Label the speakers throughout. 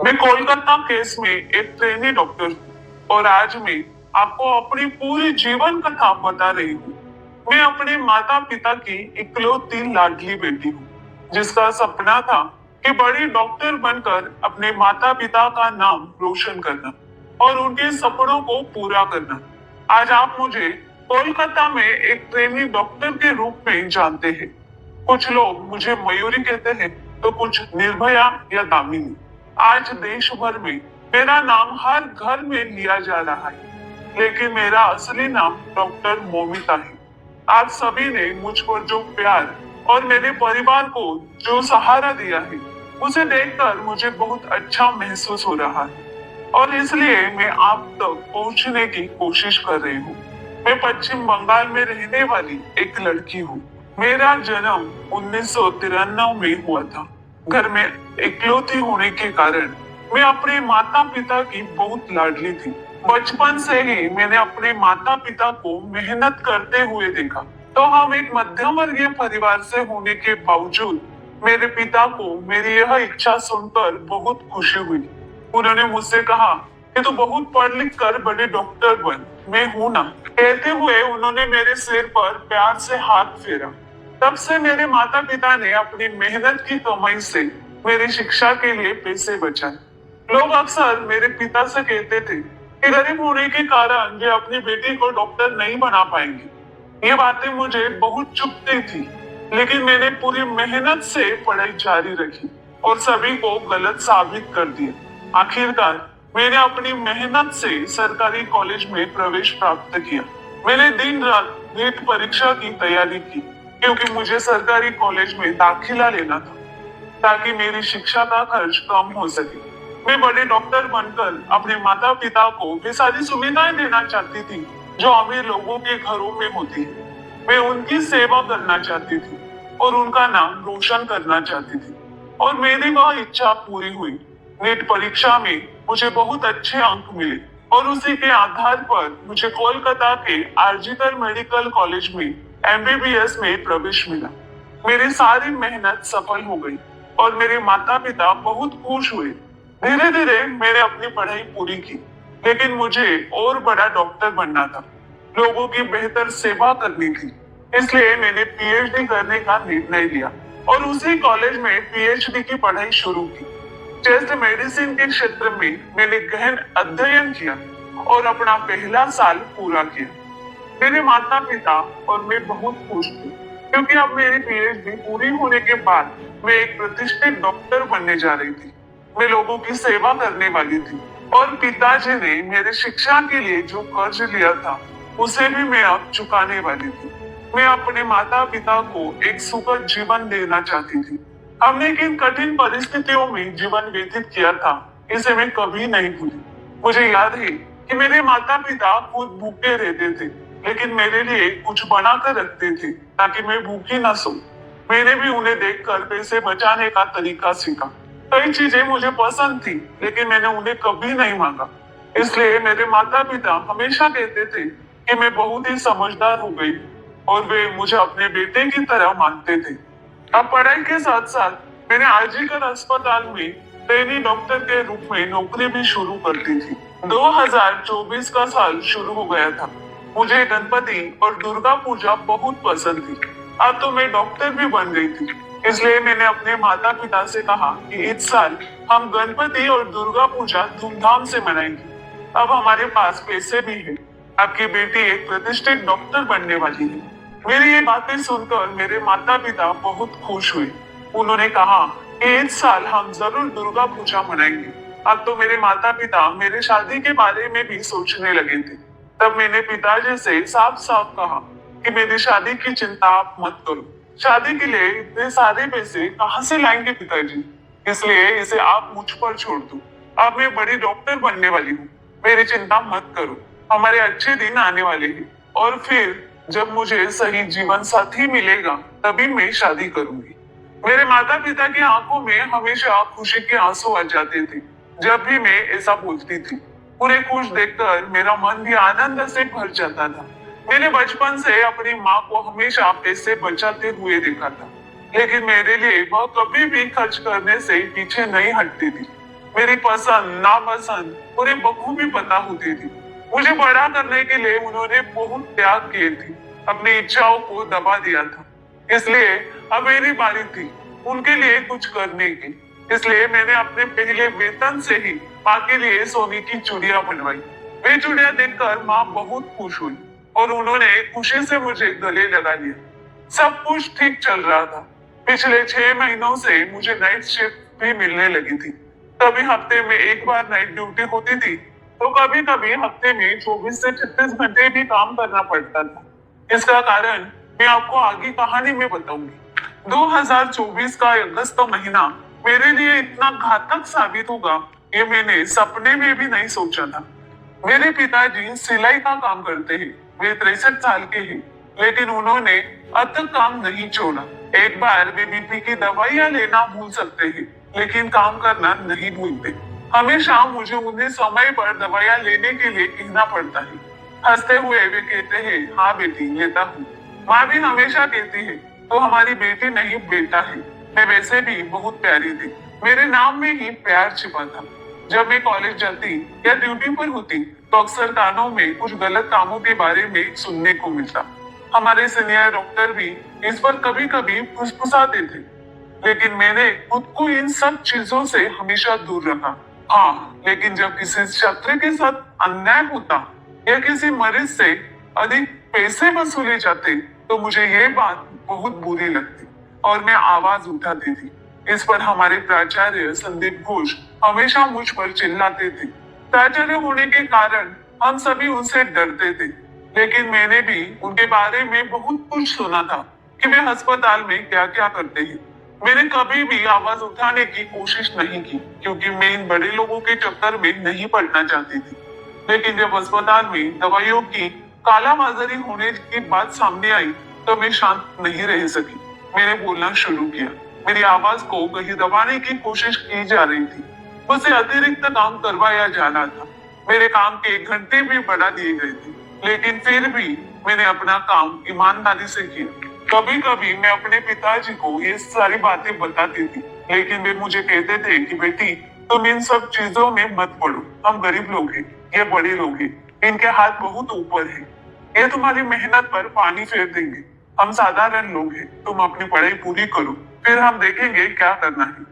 Speaker 1: मैं कोलकाता केस में एक ट्रेनी डॉक्टर हूँ और आज मैं आपको अपनी पूरी जीवन कथा बता रही हूँ। मैं अपने माता पिता की इकलौती लाडली बेटी हूँ, जिसका सपना था कि बड़ी डॉक्टर बनकर अपने माता पिता का नाम रोशन करना और उनके सपनों को पूरा करना। आज आप मुझे कोलकाता में एक ट्रेनी डॉक्टर के रूप में जानते हैं। कुछ लोग मुझे मयूरी कहते हैं तो कुछ निर्भया या दामिनी। आज देश भर में मेरा नाम हर घर में लिया जा रहा है, लेकिन मेरा असली नाम डॉक्टर मोमिता है। आप सभी ने मुझ पर जो प्यार और मेरे परिवार को जो सहारा दिया है, उसे देखकर मुझे बहुत अच्छा महसूस हो रहा है और इसलिए मैं आप तक पहुंचने की कोशिश कर रही हूँ। मैं पश्चिम बंगाल में रहने वाली एक लड़की हूँ। मेरा जन्म 1993 में हुआ था। घर में इकलौती होने के कारण मैं अपने माता पिता की बहुत लाडली थी। बचपन से ही मैंने अपने माता पिता को मेहनत करते हुए देखा। तो हम एक मध्यम वर्गीय परिवार से होने के बावजूद मेरे पिता को मेरी यह इच्छा सुनकर बहुत खुशी हुई। उन्होंने मुझसे कहा कि तू बहुत पढ़ लिख कर बड़े डॉक्टर बन, मैं हूं ना। कहते हुए उन्होंने मेरे सिर पर प्यार से हाथ फेरा। तब से मेरे माता पिता ने अपनी मेहनत की कमाई से मेरी शिक्षा के लिए पैसे बचाए। लोग अक्सर मेरे पिता से कहते थे कि गरीब होने के कारण वे अपनी बेटी को डॉक्टर नहीं बना पाएंगे। ये बातें मुझे बहुत चुभती थी, लेकिन मैंने पूरी मेहनत से पढ़ाई जारी रखी और सभी को गलत साबित कर दिया। आखिरकार मैंने अपनी मेहनत से सरकारी कॉलेज में प्रवेश प्राप्त किया। मैंने दिन रात नीट परीक्षा की तैयारी की, क्योंकि मुझे सरकारी कॉलेज में दाखिला लेना था ताकि मेरी शिक्षा का खर्च कम हो सके। मैं बड़े डॉक्टर बनकर अपने माता पिता को वे सारी सुविधाएं देना चाहती थी जो अमीर लोगों के घरों में होती है। मैं उनकी सेवा करना चाहती थी और उनका नाम रोशन करना चाहती थी और मेरी वह इच्छा पूरी हुई। नीट परीक्षा में मुझे बहुत अच्छे अंक मिले और उसी के आधार पर मुझे कोलकाता के आरजीकर मेडिकल कॉलेज में एमबीबीएस में प्रवेश मिला। मेरी सारी मेहनत सफल हो गई और मेरे माता पिता बहुत खुश हुए। धीरे धीरे मैंने अपनी पढ़ाई पूरी की, लेकिन मुझे और बड़ा डॉक्टर बनना था। लोगों की बेहतर सेवा करनी थी, इसलिए मैंने पीएचडी करने का निर्णय लिया और उसी कॉलेज में पीएचडी की पढ़ाई शुरू की। चेस्ट मेडिसिन के क्षेत्र में मैंने गहन अध्ययन किया और अपना पहला साल पूरा किया। मेरे माता पिता और मैं बहुत खुश थे, क्योंकि अब मेरी पीएचडी पूरी होने के बाद मैं एक प्रतिष्ठित डॉक्टर बनने जा रही थी। मैं लोगों की सेवा करने वाली थी और पिताजी ने मेरे शिक्षा के लिए जो कर्ज लिया था, उसे भी मैं अब चुकाने वाली थी। मैं अपने माता पिता को एक सुखद जीवन देना चाहती थी। हमने किन कठिन परिस्थितियों में जीवन व्यतीत किया था, इसे मैं कभी नहीं भूली। मुझे याद है कि मेरे माता पिता खुद भूखे रहते थे, लेकिन मेरे लिए कुछ बना कर रखते थे ताकि मैं भूखी न सो। मैंने भी उन्हें देखकर पैसे बचाने का तरीका सीखा। कई चीजें मुझे पसंद थी, लेकिन मैंने उन्हें कभी नहीं मांगा। इसलिए मेरे माता पिता हमेशा कहते थे कि मैं बहुत ही समझदार हो गई और वे मुझे अपने बेटे की तरह मानते थे। अब पढ़ाई के साथ साथ मैंने आरजीकर अस्पताल में ट्रेनी डॉक्टर के रूप में नौकरी भी शुरू कर दी थी। 2024 का साल शुरू हो गया था। मुझे गणपति और दुर्गा पूजा बहुत पसंद थी। अब तो मैं डॉक्टर भी बन गई थी, इसलिए मैंने अपने माता पिता से कहा कि इस साल हम गणपति और दुर्गा पूजा धूमधाम से मनाएंगे। अब हमारे पास पैसे भी है। आपकी बेटी एक प्रतिष्ठित डॉक्टर बनने वाली है। मेरी ये बातें सुनकर मेरे माता पिता बहुत खुश हुए। उन्होंने कहा कि इस साल हम जरूर दुर्गा पूजा मनाएंगे। अब तो मेरे माता पिता मेरे शादी के बारे में भी सोचने लगे थे। तब मैंने पिताजी से साफ साफ कहा कि मेरी शादी की चिंता आप मत करो। शादी के लिए इतने सारे पैसे कहाँ से लाएंगे पिताजी, इसलिए इसे आप मुझ पर छोड़ दो। अब मैं बड़ी डॉक्टर बनने वाली हूँ, मेरी चिंता मत करो। हमारे अच्छे दिन आने वाले हैं और फिर जब मुझे सही जीवन साथी मिलेगा, तभी मैं शादी करूंगी। मेरे माता पिता की आंखों में हमेशा खुशी के आंसू आ जाते थे जब भी मैं ऐसा बोलती थी। उन्हें खुश देखकर मेरा मन भी आनंद से भर जाता था। मैंने बचपन से अपनी माँ को हमेशा पैसे बचाते हुए देखा था, लेकिन मेरे लिए वह कभी भी खर्च करने से पीछे नहीं हटती थी। मेरी पसंद नापसंद उन्हें बखूबी पता होती थी। मुझे बड़ा करने के लिए उन्होंने बहुत त्याग किए थे, अपनी इच्छाओं को दबा दिया था। इसलिए अब मेरी बारी थी उनके लिए कुछ करने की। इसलिए मैंने अपने पहले वेतन से ही माँ के लिए सोने की चूड़ियां बनवाई। वे चूड़ियां देखकर माँ बहुत खुश हुई और उन्होंने खुशी से मुझे गले लगा लिया। सब कुछ ठीक चल रहा था। पिछले 6 महीनों से मुझे नाइट शिफ्ट भी मिलने लगी थी। कभी हफ्ते में एक बार नाइट ड्यूटी होती थी, तो कभी कभी हफ्ते में 24 से 36 घंटे भी काम करना पड़ता था। इसका कारण मैं आपको आगे कहानी में बताऊंगी। 2024 का अगस्त का महीना मेरे लिए इतना घातक साबित होगा, ये मैंने सपने में भी नहीं सोचा था। मेरे पिताजी सिलाई का काम करते हैं। वे 63 साल के हैं, लेकिन उन्होंने अब तक काम नहीं छोड़ा। एक बार वे बीपी की दवाइयां लेना भूल सकते हैं, लेकिन काम करना नहीं भूलते। हमेशा मुझे उन्हें समय पर दवाइयां लेने के लिए कहना पड़ता है। हंसते हुए वे कहते हैं, हाँ बेटी लेता हूँ। माँ भी हमेशा कहती है, तो हमारी बेटी नहीं बेटा है। मैं वैसे भी बहुत प्यारी थी। मेरे नाम में ही प्यार छिपा था। जब मैं कॉलेज जाती या ड्यूटी पर होती, तो अक्सर कानों में कुछ गलत कामों के बारे में सुनने को मिलता। हमारे सीनियर डॉक्टर भी इस पर कभी कभी फुसफुसाते थे, लेकिन मैंने खुद को इन सब चीजों से हमेशा दूर रखा। हाँ, लेकिन जब किसी छात्र के साथ अन्याय होता या किसी मरीज से अधिक पैसे वसूले जाते, तो मुझे ये बात बहुत बुरी लगती और मैं आवाज उठाती थी। इस पर हमारे प्राचार्य संदीप घोष हमेशा मुझ पर चिल्लाते थे। प्राचार्य होने के कारण हम सभी उनसे डरते थे, लेकिन मैंने भी उनके बारे में बहुत कुछ सुना था कि वे अस्पताल में क्या क्या करते हैं। मैंने कभी भी आवाज उठाने की कोशिश नहीं की, क्योंकि मैं इन बड़े लोगों के चक्कर में नहीं पड़ना चाहती थी। लेकिन जब अस्पताल में दवाइयों की कालाबाजारी होने की बात सामने आई, तो मैं शांत नहीं रह सकी। मैंने बोलना शुरू किया। मेरी आवाज को कहीं दबाने की कोशिश की जा रही थी। मुझसे अतिरिक्त काम करवाया जा रहा था। मेरे काम के घंटे भी बढ़ा दिए गए थे, लेकिन फिर भी मैंने अपना काम ईमानदारी से किया। कभी कभी मैं अपने पिताजी को ये सारी बातें बताती थी, लेकिन वे मुझे कहते थे कि बेटी तुम इन सब चीजों में मत पड़ो। हम गरीब लोग हैं, ये बड़े लोग हैं, इनके हाथ बहुत ऊपर है। ये तुम्हारी मेहनत पर पानी फेर देंगे। हम साधारण लोग हैं, तुम अपनी पढ़ाई पूरी करो, फिर हम देखेंगे क्या करना है।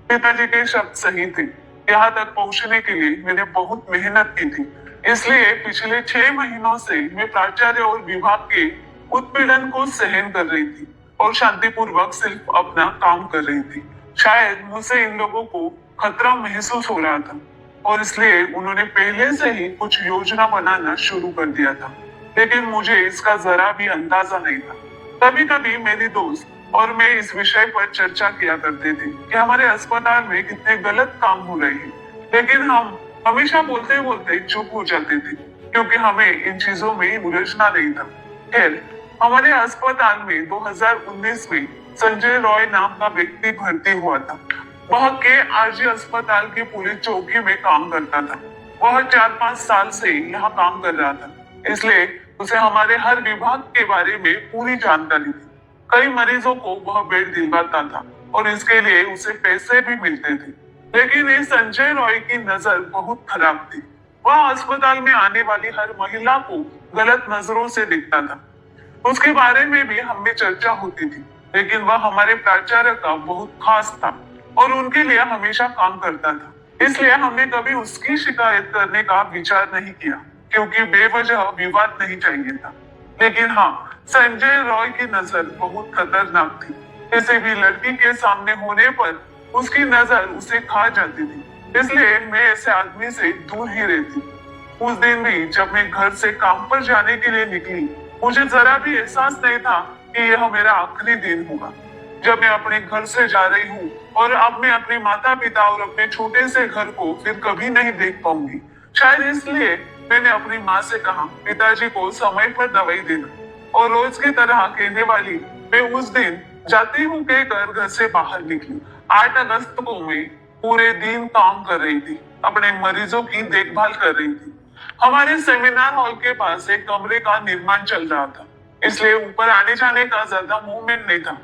Speaker 1: पिताजी के शब्द सही थे। यहाँ तक पहुँचने के लिए मैंने बहुत मेहनत की थी। इसलिए पिछले 6 महीनों से मैं प्राचार्य और विभाग के उत्पीड़न को सहन कर रही थी और शांतिपूर्वक सिर्फ अपना काम कर रही थी। शायद मुझसे इन लोगों को खतरा महसूस हो रहा था और इसलिए उन्होंने पहले से ही कुछ योजना बनाना शुरू कर दिया था, लेकिन मुझे इसका जरा भी अंदाजा नहीं था। कभी कभी मेरी दोस्त और मैं इस विषय पर चर्चा किया करते थे कि हमारे अस्पताल में कितने गलत काम हो रहे हैं, लेकिन हम हमेशा बोलते बोलते चुप हो जाते थे, क्योंकि हमें इन चीजों में उलझना नहीं था। खैर, हमारे अस्पताल में 2019 में संजय रॉय नाम का व्यक्ति भर्ती हुआ था। वह के आरजी अस्पताल की पुलिस चौकी में काम करता था। वह 4-5 साल से यहाँ काम कर रहा था, इसलिए उसे हमारे हर विभाग के बारे में पूरी जानकारी थी। कई मरीजों को वह बेड दिलवाता था और इसके लिए उसे पैसे भी मिलते थे। लेकिन इस संजय रॉय की नजर बहुत खराब थी। वह अस्पताल में आने वाली हर महिला को गलत नजरों से देखता था। उसके बारे में भी हमें चर्चा होती थी, लेकिन वह हमारे प्राचार्य का बहुत खास था और उनके लिए हमेशा काम करता था। इसलिए हमने कभी उसकी शिकायत करने का विचार नहीं किया, क्योंकि बेवजह विवाद नहीं चाहिए था। लेकिन हाँ, संजय रॉय की नजर बहुत खतरनाक थी। किसी भी लड़की के सामने होने पर उसकी नजर उसे खा जाती थी, इसलिए मैं ऐसे आदमी से दूर ही रहती। उस दिन भी जब मैं घर से काम पर जाने के लिए निकली, मुझे जरा भी एहसास नहीं था कि यह मेरा आखिरी दिन होगा। जब मैं अपने घर से जा रही हूँ और अब मैं अपने माता पिता और अपने छोटे से घर को फिर कभी नहीं देख पाऊंगी। शायद इसलिए मैंने अपनी माँ से कहा पिताजी को समय पर दवाई देना, और रोज की तरह कहने वाली मैं उस दिन जाती हूँ कहकर घर से बाहर निकली। 8 अगस्त को मैं पूरे दिन काम कर रही थी, अपने मरीजों की देखभाल कर रही थी। हमारे सेमिनार हॉल के पास एक कमरे का निर्माण चल रहा था, इसलिए ऊपर आने जाने का ज्यादा मूवमेंट नहीं था।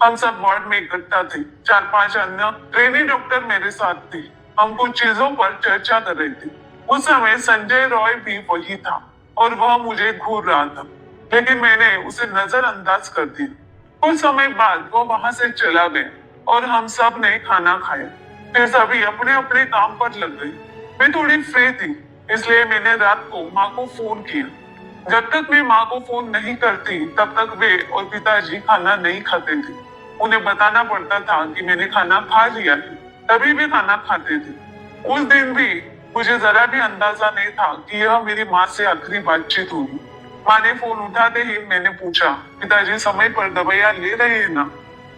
Speaker 1: हम सब वार्ड में इकट्ठा थे। 4-5 अन्य ट्रेनी डॉक्टर मेरे साथ थे। हम कुछ चीजों पर चर्चा कर रहे थे। उस समय संजय रॉय भी वही था और वह मुझे घूर रहा था, लेकिन मैंने उसे नजरअंदाज कर दिया। कुछ समय बाद वो वहां से चला गया और हम सब ने खाना खाया। फिर सभी अपने अपने काम पर लग गए। मैं थोड़ी फ्री थी, इसलिए मैंने रात को माँ को फोन किया। जब तक मैं माँ को फोन नहीं करती तब तक वे और पिताजी खाना नहीं खाते थे। उन्हें बताना पड़ता था कि मैंने खाना खा लिया है, तभी भी खाना खाते थे। उस दिन भी मुझे जरा भी अंदाजा नहीं था कि यह मेरी माँ से आखिरी बातचीत होगी। माँ ने फोन उठाते ही मैंने पूछा, पिताजी समय पर दवाइयाँ ले रहे हैं ना?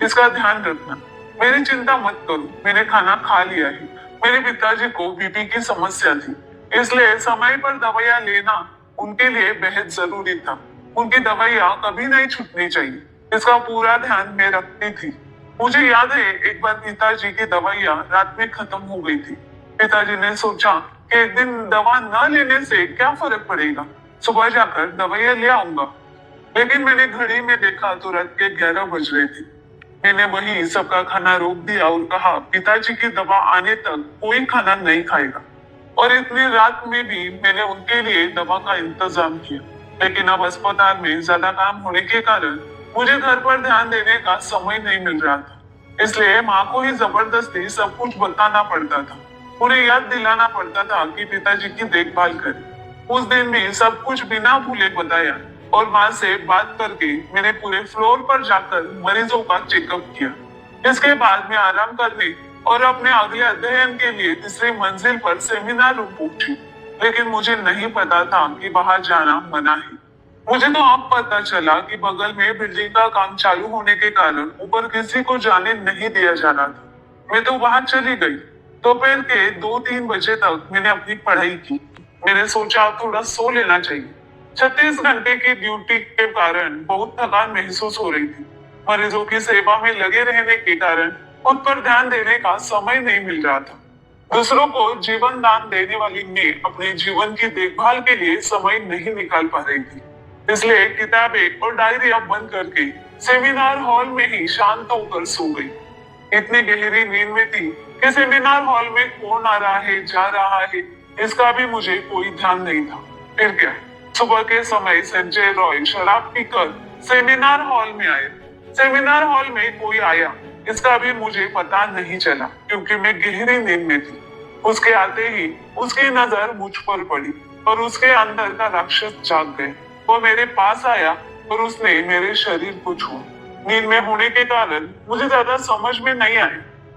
Speaker 1: इसका ध्यान रखना। मेरी चिंता मत करो, मैंने खाना खा लिया है। मेरे पिताजी को बीपी की समस्या थी, इसलिए समय पर दवाइयाँ लेना उनके लिए बेहद जरूरी था। उनकी दवाइयाँ कभी नहीं छूटनी चाहिए, इसका पूरा ध्यान मैं रखती थी। मुझे याद है एक बार पिताजी की दवाइयाँ रात में खत्म हो गई थी। पिताजी ने सोचा कि एक दिन दवा न लेने से क्या फर्क पड़ेगा, सुबह जाकर दवाइयाँ ले आऊंगा। लेकिन मैंने घड़ी में देखा तो रात के 11 बज रहे थे। मैंने वही सबका खाना रोक दिया और कहा, पिताजी की दवा आने तक कोई खाना नहीं खाएगा। और इतनी रात में भी मैंने उनके लिए दवा का इंतजाम किया। लेकिन अब अस्पताल में ज्यादा काम होने के कारण मुझे घर पर ध्यान देने का समय नहीं मिल रहा था, इसलिए माँ को ही जबरदस्ती सब कुछ बताना पड़ता था। उन्हें याद दिलाना पड़ता था कि पिताजी की देखभाल करें। उस दिन भी सब कुछ बिना भूले बताया और माँ से बात करके मैंने पूरे फ्लोर पर जाकर मरीजों का चेकअप किया। इसके बाद मैं आराम करने और अपने अगले अध्ययन के लिए तीसरी मंजिल पर सेमिनार रूम पहुंची। लेकिन मुझे नहीं पता था कि बाहर जाना मना है। मुझे तो अब पता चला कि बगल में बिल्डिंग का काम चालू होने के कारण ऊपर किसी को जाने नहीं दिया जा रहा था। मैं तो वहां चली गई। दोपहर के 2-3 बजे तक मैंने अपनी पढ़ाई की। मैंने सोचा थोड़ा सो लेना चाहिए। 36 घंटे की ड्यूटी के कारण बहुत थकान महसूस हो रही थी। मरीजों की सेवा में लगे रहने के कारण खुद पर ध्यान देने का समय नहीं मिल रहा था। दूसरों को जीवन दान देने वाली मैं अपने जीवन की देखभाल के लिए समय नहीं निकाल पा रही थी। इसलिए किताबें और डायरिया बंद करके सेमिनार हॉल में ही शांत होकर सो गई। इतनी गहरी नींद में थी कि सेमिनार हॉल में कौन आ रहा है जा रहा है इसका भी मुझे कोई ध्यान नहीं था। फिर क्या, सुबह के समय संजय रॉय शराब पीकर सेमिनार हॉल में आए। सेमिनार हॉल में कोई आया इसका भी मुझे पता नहीं चला, क्योंकि मैं गहरी नींद में थी। उसके आते ही उसकी नजर मुझ पर पड़ी और उसके अंदर का राक्षस जाग गया। वो मेरे पास आया और उसने मेरे शरीर को छुआ। नींद में होने के कारण मुझे ज्यादा समझ में नहीं आया,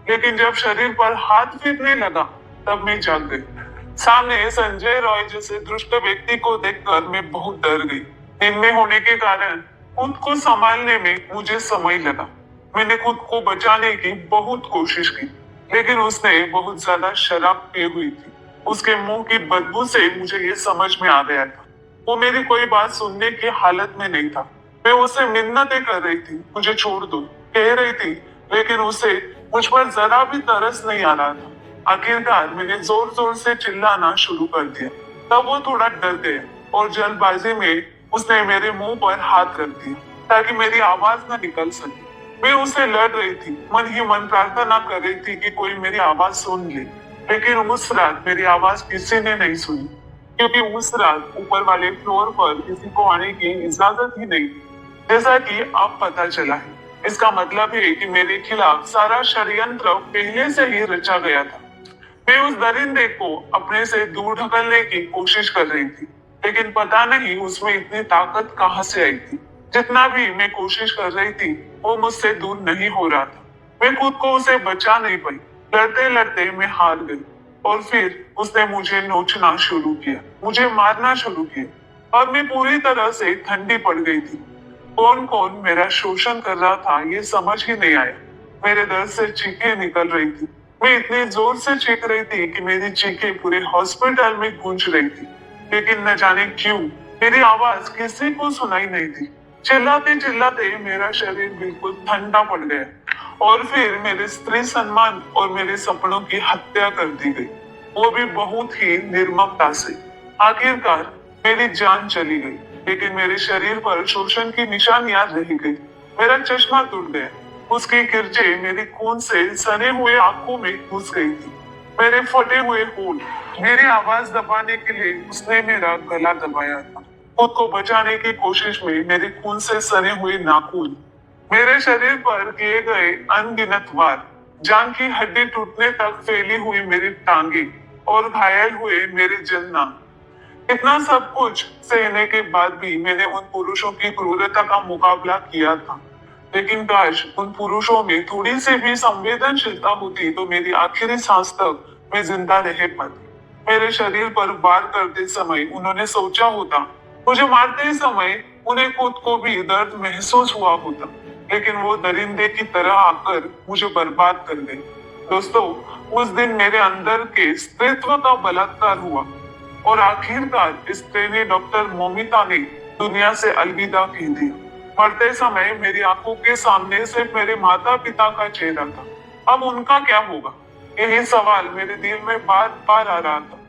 Speaker 1: लेकिन जब शरीर पर हाथ फिरने लगा तब मैं जाग गई। सामने संजय रॉय जैसे दुष्ट व्यक्ति को देखकर मैं बहुत डर गई। नींद में होने के कारण खुद को संभालने में मुझे समय लगा। मैंने खुद को बचाने की बहुत कोशिश की, लेकिन उसने बहुत ज्यादा शराब पी हुई थी। उसके मुंह की बदबू से मुझे ये समझ में आ गया था वो मेरी कोई बात सुनने की हालत में नहीं था। मैं उसे मिन्नतें कर रही थी, मुझे छोड़ दो कह रही थी, लेकिन उसे मुझ पर जरा भी तरस नहीं आ रहा था। आखिरकार मैंने जोर जोर से चिल्लाना शुरू कर दिया। तब वो थोड़ा डर गया और जल्दबाजी में उसने मेरे मुंह पर हाथ रख दिया ताकि मेरी आवाज न निकल सके। मैं उससे लड़ रही थी, मन ही मन प्रार्थना कर रही थी कि कोई मेरी आवाज सुन ले, लेकिन उस रात मेरी आवाज किसी ने नहीं सुनी, क्योंकि उस रात ऊपर वाले फ्लोर पर किसी को आने की इजाजत ही नहीं थी। जैसा कि अब पता चला है, इसका मतलब है कि मेरे खिलाफ सारा षड्यंत्र पहले से ही रचा गया था। मैं उस दरिंदे को अपने से दूर ढकलने की कोशिश कर रही थी, लेकिन पता नहीं उसमें इतनी ताकत कहाँ से आई थी। जितना भी मैं कोशिश कर रही थी वो मुझसे दूर नहीं हो रहा था। मैं खुद को उसे बचा नहीं पाई। लड़ते लड़ते मैं हार गई और फिर उसने मुझे नोचना शुरू किया, मुझे मारना शुरू किया और मैं पूरी तरह से ठंडी पड़ गई थी। कौन कौन मेरा शोषण कर रहा था ये समझ ही नहीं आया। मेरे दर्द से चीखें निकल रही थी। मैं इतनी जोर से चीख रही थी कि मेरी चीखें पूरे हॉस्पिटल में गूंज रही थी, लेकिन न जाने क्यों मेरी आवाज किसी को सुनाई नहीं थी। चिल्लाते चिल्लाते मेरा शरीर बिल्कुल ठंडा पड़ गया और फिर मेरे स्त्री सम्मान और मेरे सपनों की हत्या कर दी गई, वो भी बहुत ही निर्ममता से। आखिरकार मेरी जान चली गई, लेकिन मेरे शरीर पर शोषण की निशानियां रह गई। मेरा चश्मा टूट गया, उसकी किरचें मेरी खून से सने हुए आंखों में घुस गई थी। मेरे फटे हुए होंठ, मेरी आवाज दबाने के लिए उसने मेरा गला दबाया था। खुद को बचाने की कोशिश में मेरे खून से सने हुए नाखून, मेरे शरीर पर किए गए अनगिनत वार, जान की हड्डी टूटने तक फैली हुई मेरी टांगे और घायल हुए मेरे जलना। इतना सब कुछ सहने के बाद भी मैंने उन पुरुषों की क्रूरता का मुकाबला किया था। लेकिन काश उन पुरुषों में थोड़ी सी भी संवेदनशीलता होती तो मेरी आखिरी सांस तक मैं जिंदा रह पाती। मेरे शरीर पर वार करते समय उन्होंने सोचा होता, मुझे मारते समय उन्हें खुद को भी दर्द महसूस हुआ होता, लेकिन वो दरिंदे की तरह आकर मुझे बर्बाद कर गए। दोस्तों, उस दिन मेरे अंदर के स्त्रीत्व का बलात्कार हुआ और आखिरकार इस ट्रेनी डॉक्टर मोमिता ने दुनिया से अलविदा कह दिया। मरते समय मेरी आंखों के सामने सिर्फ मेरे माता पिता का चेहरा था। अब उनका क्या होगा? यही सवाल मेरे दिल में बार बार आ रहा था।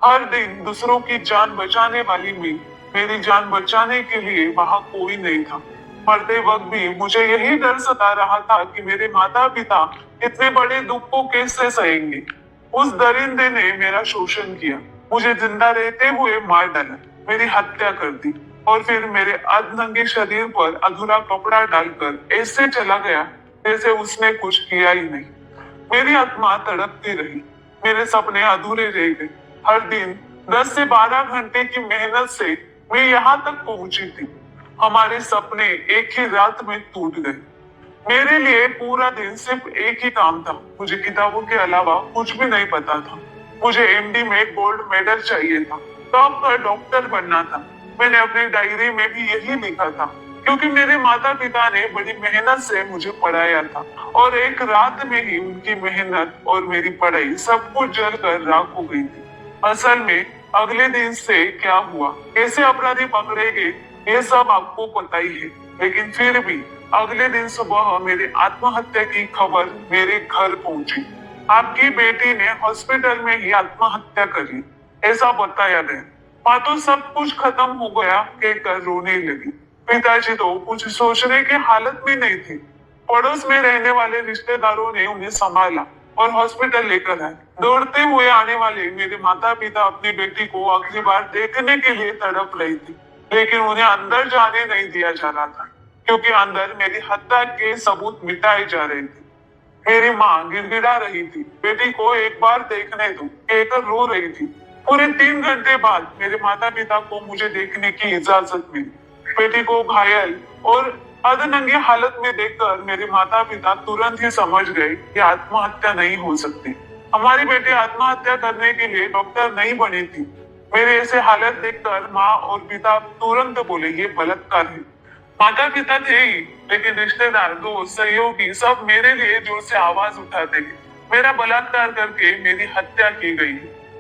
Speaker 1: हर दिन दूसरों की जान बचाने वाली मैं, मेरी जान बचाने के लिए वहां कोई नहीं था। मरते वक्त भी मुझे यही डर सता रहा था कि मेरे माता पिता इतने बड़े दुख को कैसे सहेंगे। उस दरिंदे ने मेरा शोषण किया, मुझे जिंदा रहते हुए मार डाला, मेरी हत्या कर दी और फिर मेरे अर्धनंगे शरीर पर अधूरा कपड़ा डालकर ऐसे चला गया जैसे उसने कुछ किया ही नहीं। मेरी आत्मा तड़पती रही, मेरे सपने अधूरे रह गए। हर दिन 10 से 12 घंटे की मेहनत से मैं यहाँ तक पहुंची थी। हमारे सपने एक ही रात में टूट गए। मेरे लिए पूरा दिन सिर्फ एक ही काम था, मुझे किताबों के अलावा कुछ भी नहीं पता था। मुझे एमडी में गोल्ड मेडल चाहिए था, टॉप का डॉक्टर बनना था। मैंने अपनी डायरी में भी यही लिखा था, क्योंकि मेरे माता पिता ने बड़ी मेहनत से मुझे पढ़ाया था और एक रात में ही उनकी मेहनत और मेरी पढ़ाई सब कुछ जलकर राख हो गई थी। असल में अगले दिन से क्या हुआ, कैसे अपराधी पकड़े गए, ये सब आपको पता ही है। लेकिन फिर भी अगले दिन सुबह मेरी आत्महत्या की खबर मेरे घर पहुंची। आपकी बेटी ने हॉस्पिटल में ही आत्महत्या कर ली, ऐसा बताया गया। माँ तो सब कुछ खत्म हो गया कहकर रोने लगी। पिताजी तो कुछ सोचने की हालत में नहीं थे। पड़ोस में रहने वाले रिश्तेदारों ने उन्हें संभाला और हॉस्पिटल लेकर आए। दौड़ते हुए आने वाले मेरे माता पिता अपनी बेटी को आखिरी बार देखने के लिए तड़प रही थी, लेकिन उन्हें अंदर जाने नहीं दिया जा रहा था, क्योंकि अंदर मेरी हत्या के सबूत मिटाए जा रहे थे। मेरी माँ गिड़गिड़ा रही थी, बेटी को एक बार देखने दो कहकर रो रही थी। पूरे 3 घंटे बाद मेरे माता पिता को मुझे देखने की इजाजत मिली। बेटी को घायल और अधनंगी हालत में देखकर मेरे माता पिता तुरंत ही समझ गए कि आत्महत्या नहीं हो सकती। हमारी बेटी आत्महत्या करने के लिए डॉक्टर नहीं बनी थी। मेरे ऐसे हालत देखकर माँ और पिता तुरंत बोले, ये बलात्कार है। माता पिता थे ही, लेकिन रिश्तेदार, दोस्त, सहयोगी सब मेरे लिए जोर से आवाज उठाते थे। मेरा बलात्कार करके मेरी हत्या की गई,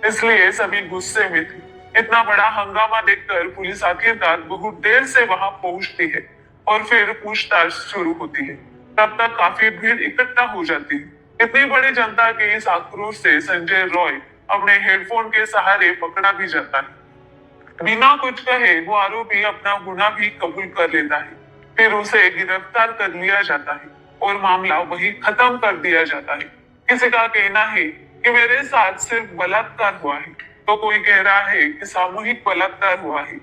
Speaker 1: इसलिए सभी गुस्से में थे। इतना बड़ा हंगामा देखकर पुलिस आखिरकार बहुत देर से वहां पहुंचती है और फिर पूछताछ शुरू होती है। तब तक काफी भीड़ इकट्ठा हो जाती है। इतनी बड़ी जनता के इस आक्रोश से संजय रॉय अपने हेडफोन के सहारे पकड़ा भी जाता है। बिना कुछ कहे वो आरोपी अपना गुनाह भी कबूल कर लेता है। फिर उसे गिरफ्तार कर लिया जाता है और मामला वही खत्म कर दिया जाता है। किसी का कहना है कि मेरे साथ सिर्फ बलात्कार हुआ है, तो कोई कह रहा है कि सामूहिक बलात्कार हुआ है।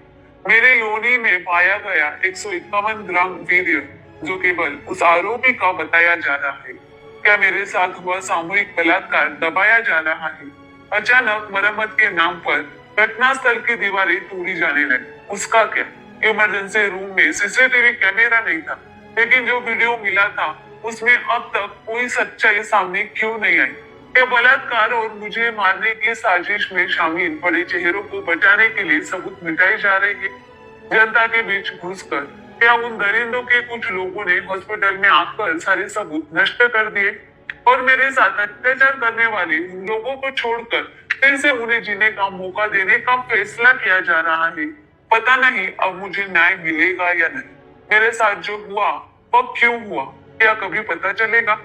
Speaker 1: मेरे योनि में पाया गया 151 ग्राम वीर्य जो केवल उस आरोपी का बताया जा रहा है। क्या मेरे साथ हुआ सामूहिक बलात्कार दबाया जा रहा है? अचानक मरम्मत के नाम पर घटनास्थल की दीवारें तोड़ी जाने लगी। उसका क्या? इमरजेंसी रूम में सीसीटीवी कैमरा नहीं था, लेकिन जो वीडियो मिला था उसमें अब तक कोई सच्चाई सामने क्यों नहीं आई? क्या बलात्कार और मुझे मारने की साजिश में शामिल बड़े चेहरों को बचाने के लिए सबूत मिटाए जा रहे हैं? जनता के बीच घुसकर क्या उन दरिंदों के कुछ लोगों ने हॉस्पिटल में आकर सारे सबूत नष्ट कर दिए और मेरे साथ अत्याचार करने वाले उन लोगों को छोड़कर फिर से उन्हें जीने का मौका देने का फैसला किया जा रहा है? पता नहीं अब मुझे न्याय मिलेगा या नहीं। मेरे साथ जो हुआ वह क्यों हुआ, क्या कभी पता चलेगा?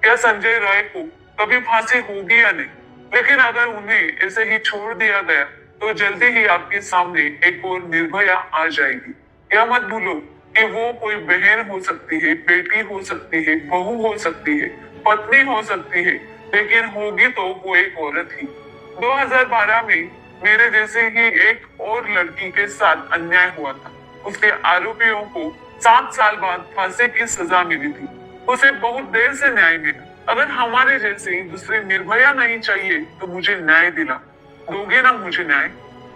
Speaker 1: क्या संजय राय को कभी फांसी होगी या नहीं? लेकिन अगर उन्हें ऐसे ही छोड़ दिया गया तो जल्दी ही आपके सामने एक और निर्भया आ जाएगी। यह मत भूलो कि वो कोई बहन हो सकती है, बेटी हो सकती है, बहू हो सकती है, पत्नी हो सकती है, लेकिन होगी तो वो एक औरत ही। 2012 में मेरे जैसे ही एक और लड़की के साथ अन्याय हुआ था। उसके आरोपियों को 7 साल बाद फांसी की सजा मिली थी। उसे बहुत देर से न्याय मिला। अगर हमारे जैसे दूसरे निर्भया नहीं चाहिए तो मुझे न्याय दिला दोगे ना मुझे न्याय?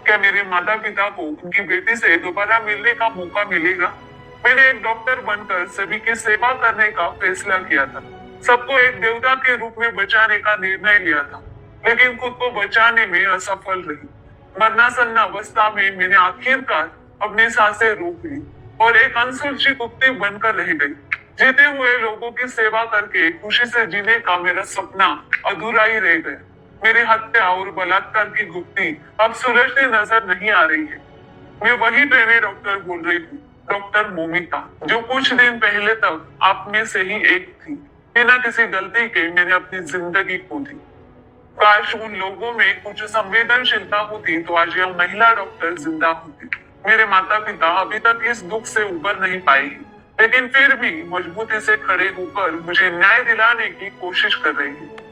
Speaker 1: क्या मेरे माता पिता को उनकी बेटी से दोबारा मिलने का मौका मिलेगा? मैंने एक डॉक्टर बनकर सभी की सेवा करने का फैसला किया था। सबको एक देवता के रूप में बचाने का निर्णय लिया था, लेकिन खुद को बचाने में असफल रही। मरनासन्न अवस्था में मैंने आखिरकार अपनी सांसें रोक ली और एक अनसुलझी कुत्ती बनकर रह गई। जीते हुए लोगों की सेवा करके खुशी से जीने का मेरा सपना अधूरा ही रह गया। मेरी हत्या और बलात्कार की गुत्थी अब सुलझती नजर नहीं आ रही है। मैं वही ट्रेनी डॉक्टर बोल रही हूँ, डॉक्टर मोमिता, जो कुछ दिन पहले तक आप में से ही एक थी। बिना किसी गलती के मैंने अपनी जिंदगी खो दी। काश उन लोगों में कुछ संवेदनशीलता होती तो आज यह महिला डॉक्टर जिंदा होती। मेरे माता पिता अभी तक इस दुख से उबर नहीं पाए हैं, लेकिन फिर भी मजबूती से खड़े होकर मुझे न्याय दिलाने की कोशिश कर रहे हैं।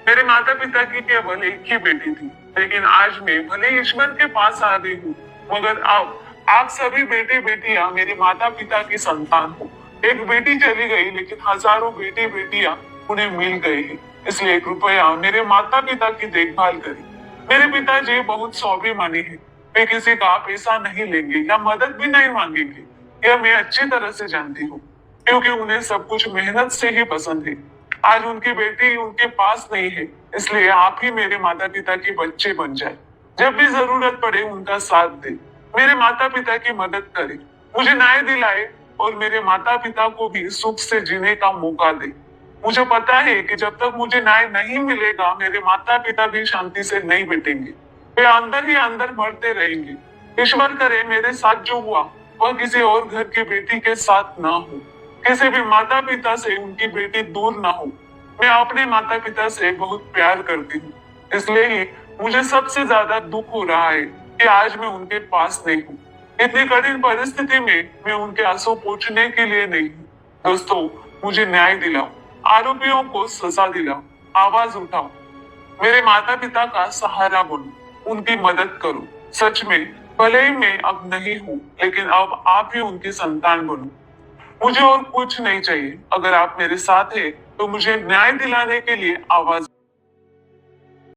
Speaker 1: मेरे माता पिता की केवल एक ही बेटी थी, लेकिन आज मैं भले ईश्वर के पास आ गई हूँ, मगर अब आप सभी बेटे बेटियां मेरे माता पिता की संतान हो। एक बेटी चली गई, लेकिन हजारों बेटे बेटियां उन्हें मिल गए हैं। इसलिए कृपया मेरे माता पिता की देखभाल करें। मेरे पिताजी बहुत स्वाभिमानी है। वे किसी का पैसा नहीं लेंगे या मदद भी नहीं मांगेंगे। यह मैं अच्छी तरह से जानती हूँ, क्योंकि उन्हें सब कुछ मेहनत से ही पसंद है। आज उनकी बेटी उनके पास नहीं है, इसलिए आप ही मेरे माता पिता के बच्चे बन जाए। जब भी जरूरत पड़े उनका साथ दे, मेरे माता पिता की मदद करे, मुझे न्याय दिलाए और मेरे माता पिता को भी सुख से जीने का मौका दे। मुझे पता है कि जब तक मुझे न्याय नहीं मिलेगा, मेरे माता पिता भी शांति से नहीं बैठेंगे। वे अंदर ही अंदर मरते रहेंगे। ईश्वर करे मेरे साथ जो हुआ वह किसी और घर की बेटी के साथ ना हो। किसी भी माता पिता से उनकी बेटी दूर ना हो। मैं अपने माता पिता से बहुत प्यार करती हूँ, इसलिए ही मुझे सबसे ज्यादा दुख हो रहा है कि आज मैं उनके पास नहीं हूँ। इतनी कठिन परिस्थिति में मैं उनके आंसू पोंछने के लिए नहीं हूँ। दोस्तों, मुझे न्याय दिलाओ, आरोपियों को सजा दिलाओ, आवाज उठाओ, मेरे माता पिता का सहारा बनो, उनकी मदद करो। सच में भले ही मैं अब नहीं हूँ, लेकिन अब आप ही उनकी संतान बनो। मुझे और कुछ नहीं चाहिए। अगर आप मेरे साथ हैं, तो मुझे न्याय दिलाने के लिए आवाज